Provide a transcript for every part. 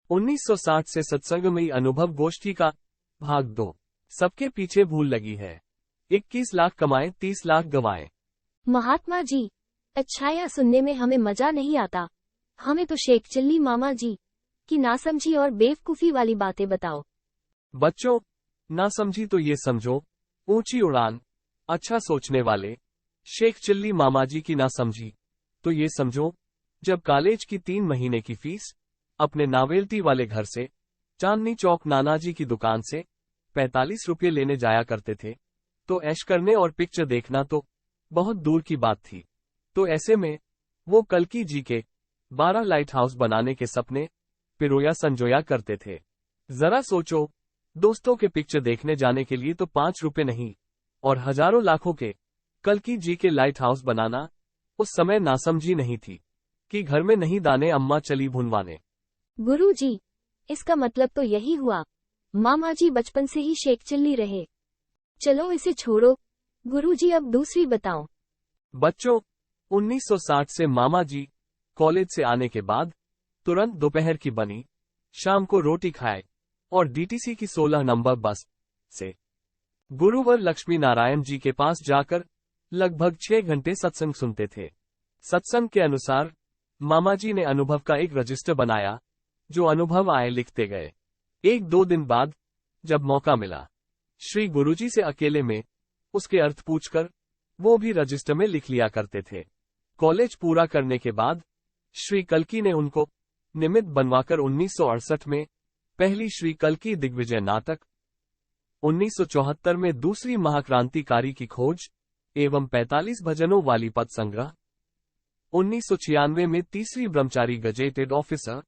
1960 से सत्संगमयी अनुभव गोष्ठी का भाग 2। सबके पीछे भूल लगी है। 21 लाख कमाएं 30 लाख गवाएं। महात्मा जी, अच्छाया सुनने में हमें मजा नहीं आता। हमें तो शेख चिल्ली मामा जी की नासमझी और बेवकूफी वाली बातें बताओ। बच्चों, ना समझी तो ये समझो, ऊंची उड़ान, अच्छा सोचने वाले शेख चिल्ली मामा जी की ना समझी तो ये समझो, जब कॉलेज की 3 महीने की फीस अपने नावेल्टी वाले घर से चांदनी चौक नानाजी की दुकान से 45 रुपये लेने जाया करते थे, तो ऐश करने और पिक्चर देखना तो बहुत दूर की बात थी। तो ऐसे में वो कल्कि जी के 12 लाइट हाउस बनाने के सपने पिरोया संजोया करते थे। जरा सोचो, दोस्तों के पिक्चर देखने जाने के लिए तो 5 रुपये नहीं और हजारों लाखों के कल्कि जी के लाइट हाउस बनाना उस समय नासमझी नहीं थी कि घर में नहीं दाने अम्मा चली भुनवाने। गुरुजी, इसका मतलब तो यही हुआ, मामा जी बचपन से ही शेख चिल्ली रहे। चलो इसे छोड़ो गुरुजी, अब दूसरी बताओ। बच्चों, 1960 से मामा जी कॉलेज से आने के बाद तुरंत दोपहर की बनी, शाम को रोटी खाए और डीटीसी की 16 नंबर बस से गुरुवर लक्ष्मी नारायण जी के पास जाकर लगभग 6 घंटे सत्संग सुनते थे। सत्संग के अनुसार मामा जी ने अनुभव का एक रजिस्टर बनाया, जो अनुभव आए लिखते गए। 1-2 दिन बाद जब मौका मिला, श्री गुरुजी से अकेले में उसके अर्थ पूछकर वो भी रजिस्टर में लिख लिया करते थे। कॉलेज पूरा करने के बाद श्री कल्कि ने उनको निमित्त बनवाकर 1968 में पहली श्री कल्कि दिग्विजय नाटक, 1974 में दूसरी महाक्रांतिकारी की खोज एवं 45 भजनों वाली पद संग्रह, 1996 में तीसरी ब्रह्मचारी गजेटेड ऑफिसर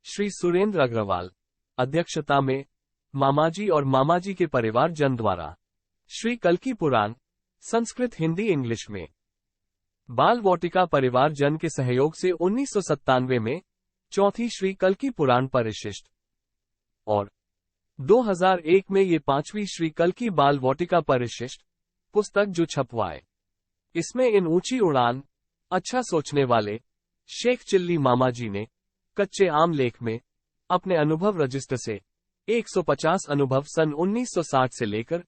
श्री सुरेंद्र अग्रवाल अध्यक्षता में मामाजी और मामाजी के परिवार जन द्वारा श्री कल्कि पुराण संस्कृत हिंदी इंग्लिश में, बाल वाटिका परिवार जन के सहयोग से 1997 में चौथी श्री कल्कि पुराण परिशिष्ट और 2001 में ये 5वीं श्री कल्कि बाल वाटिका परिशिष्ट पुस्तक जो छपवाए। इसमें इन ऊंची उड़ान, अच्छा सोचने वाले शेख चिल्ली मामा जी ने कच्चे आम लेख में अपने अनुभव रजिस्टर से 150 अनुभव सन 1960 से लेकर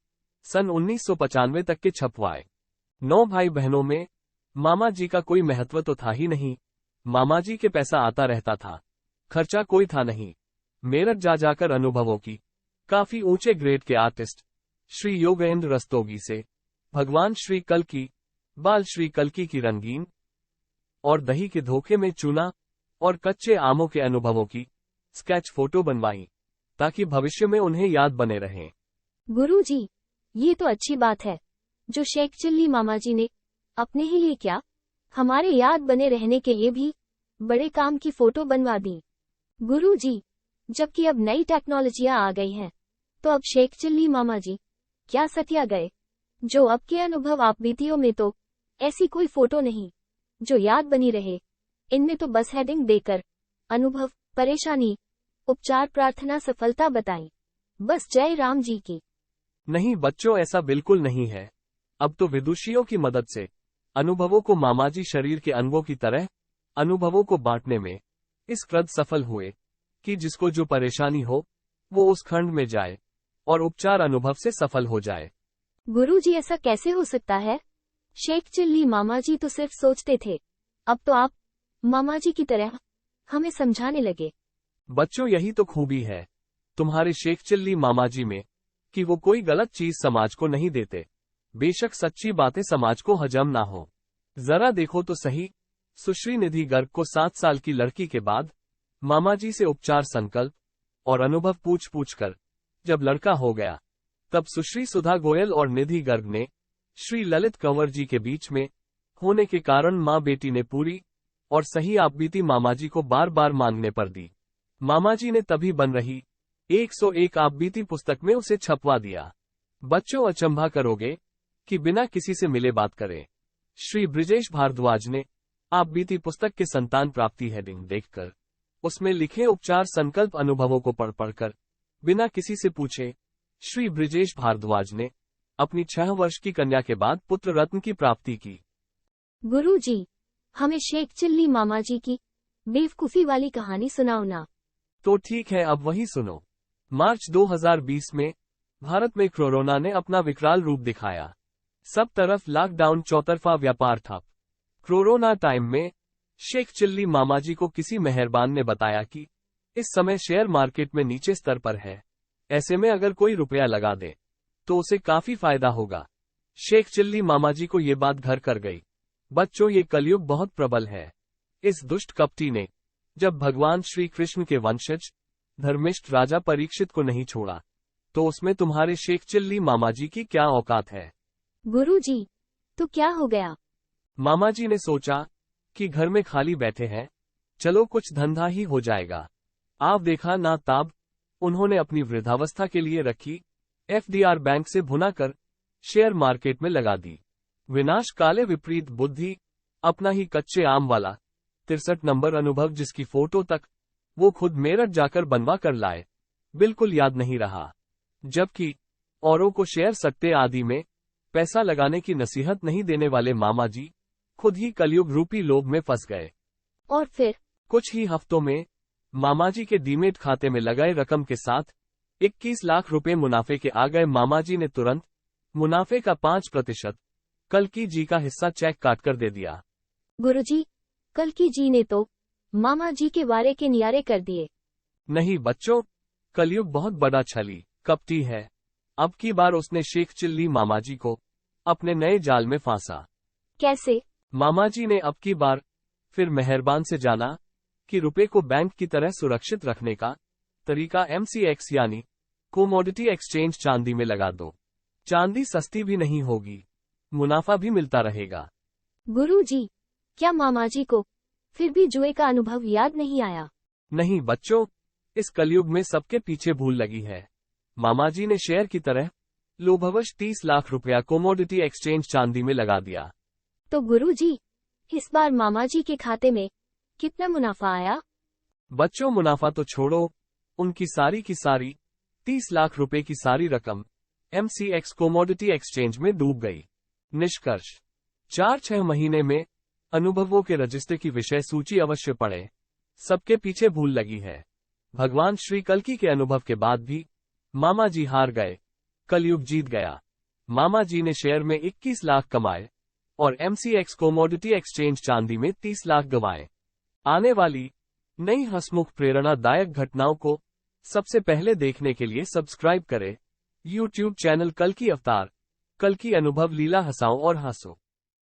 सन 1995 तक के छपवाए। 9 भाई बहनों में मामा जी का कोई महत्व तो था ही नहीं। मामा जी के पैसा आता रहता था, खर्चा कोई था नहीं। मेरठ जा जाकर अनुभवों की काफी ऊंचे ग्रेड के आर्टिस्ट श्री योगेंद्र रस्तोगी से भगवान श्री कल्कि, बाल श्री कल्कि की रंगीन और दही के धोखे में चूना और कच्चे आमों के अनुभवों की स्केच फोटो बनवाई, ताकि भविष्य में उन्हें याद बने रहें। गुरुजी, ये तो अच्छी बात है जो शेख चिल्ली मामा जी ने अपने ही लिए क्या, हमारे याद बने रहने के लिए भी बड़े काम की फोटो बनवा दी। गुरुजी, जबकि अब नई टेक्नोलॉजियां आ गई हैं, तो अब शेख चिल्ली मामा जी क्या सतिया गए, जो अब के अनुभव आप बीतियों में तो ऐसी कोई फोटो नहीं जो याद बनी रहे। इनमें तो बस हेडिंग देकर अनुभव, परेशानी, उपचार, प्रार्थना, सफलता बताई। बस जय राम जी की। नहीं बच्चों, ऐसा बिल्कुल नहीं है। अब तो विदुषियों की मदद से अनुभवों को मामाजी शरीर के अंगों की तरह अनुभवों को बांटने में इस कृत सफल हुए कि जिसको जो परेशानी हो वो उस खंड में जाए और उपचार अनुभव से सफल हो जाए। गुरुजी, ऐसा कैसे हो सकता है? शेख चिल्ली मामा जी तो सिर्फ सोचते थे, अब तो आप मामा जी की तरह हमें समझाने लगे। बच्चों, यही तो खूबी है तुम्हारे शेख चिल्ली मामा जी में कि वो कोई गलत चीज समाज को नहीं देते, बेशक सच्ची बातें समाज को हजम ना हो। जरा देखो तो सही, सुश्री निधि गर्ग को 7 साल की लड़की के बाद मामा जी से उपचार संकल्प और अनुभव पूछ पूछ कर जब लड़का हो गया, तब सुश्री सुधा गोयल और निधि गर्ग ने श्री ललित कंवर जी के बीच में होने के कारण माँ बेटी ने पूरी और सही आपबीती मामाजी को बार बार मांगने पर दी। मामाजी ने तभी बन रही 101 आपबीती पुस्तक में उसे छपवा दिया। बच्चों, अचंभा करोगे कि बिना किसी से मिले बात करें श्री ब्रिजेश भारद्वाज ने आपबीती पुस्तक के संतान प्राप्ति हेडिंग देखकर उसमें लिखे उपचार संकल्प अनुभवों को पढ़ पढ़कर बिना किसी से पूछे श्री ब्रिजेश भारद्वाज ने अपनी 6 वर्ष की कन्या के बाद पुत्र रत्न की प्राप्ति की। गुरुजी, हमें शेख चिल्ली मामा जी की बेवकूफी वाली कहानी सुनाओ ना। तो ठीक है, अब वही सुनो। मार्च 2020 में भारत में कोरोना ने अपना विकराल रूप दिखाया। सब तरफ लॉकडाउन, चौतरफा व्यापार ठप। कोरोना टाइम में शेख चिल्ली मामाजी को किसी मेहरबान ने बताया कि इस समय शेयर मार्केट में नीचे स्तर पर है, ऐसे में अगर कोई रुपया लगा दे तो उसे काफी फायदा होगा। शेख चिल्ली मामाजी को ये बात घर कर गई। बच्चों, ये कलयुग बहुत प्रबल है। इस दुष्ट कपटी ने जब भगवान श्री कृष्ण के वंशज धर्मिष्ठ राजा परीक्षित को नहीं छोड़ा, तो उसमें तुम्हारे शेख चिल्ली मामाजी की क्या औकात है। गुरुजी, तो क्या हो गया? मामाजी ने सोचा कि घर में खाली बैठे हैं, चलो कुछ धंधा ही हो जाएगा। आप देखा ना ताब, उन्होंने अपनी वृद्धावस्था के लिए रखी एफडीआर बैंक से भुना कर शेयर मार्केट में लगा दी। विनाश काले विपरीत बुद्धि, अपना ही कच्चे आम वाला 63 नंबर अनुभव, जिसकी फोटो तक वो खुद मेरठ जाकर बनवा कर लाए, बिल्कुल याद नहीं रहा। जबकि औरों को शेयर सट्टे आदि में पैसा लगाने की नसीहत नहीं देने वाले मामाजी खुद ही कलयुग रूपी लोभ में फंस गए। और फिर कुछ ही हफ्तों में मामाजी के डीमेट खाते में लगाए रकम के साथ 21 लाख रुपए मुनाफे के आ गए। मामाजी ने तुरंत मुनाफे का 5% कल्कि जी का हिस्सा चेक काटकर दे दिया। गुरुजी, कल्कि जी ने तो मामा जी के वारे के नियारे कर दिए। नहीं बच्चों, कलयुग बहुत बड़ा छली कपटी है। अब की बार उसने शेख चिल्ली मामाजी को अपने नए जाल में फांसा। कैसे? मामाजी ने अब की बार फिर मेहरबान से जाना कि रुपए को बैंक की तरह सुरक्षित रखने का तरीका MCX यानी कोमोडिटी एक्सचेंज चांदी में लगा दो। चांदी सस्ती भी नहीं होगी, मुनाफा भी मिलता रहेगा। गुरुजी, क्या मामाजी को फिर भी जुए का अनुभव याद नहीं आया? नहीं बच्चों, इस कलयुग में सबके पीछे भूल लगी है। मामाजी ने शेयर की तरह लोभवश 30 लाख रुपया कोमोडिटी एक्सचेंज चांदी में लगा दिया। तो गुरुजी, इस बार मामाजी के खाते में कितना मुनाफा आया? बच्चों, मुनाफा तो छोड़ो, उनकी सारी की सारी 30 लाख रुपए की सारी रकम MCX कोमोडिटी एक्सचेंज में डूब गई। निष्कर्ष, 4-6 महीने में अनुभवों के रजिस्टर की विषय सूची अवश्य पढ़े। सबके पीछे भूल लगी है। भगवान श्री कल्कि के अनुभव के बाद भी मामाजी हार गए, कलयुग जीत गया। मामाजी ने शेयर में 21 लाख कमाए और MCX कोमोडिटी एक्सचेंज चांदी में 30 लाख गंवाए। आने वाली नई हंसमुख प्रेरणादायक घटनाओं को सबसे पहले देखने के लिए सब्सक्राइब करें YouTube चैनल कल्कि अवतार। कल्कि अनुभव लीला, हंसाओ और हंसो।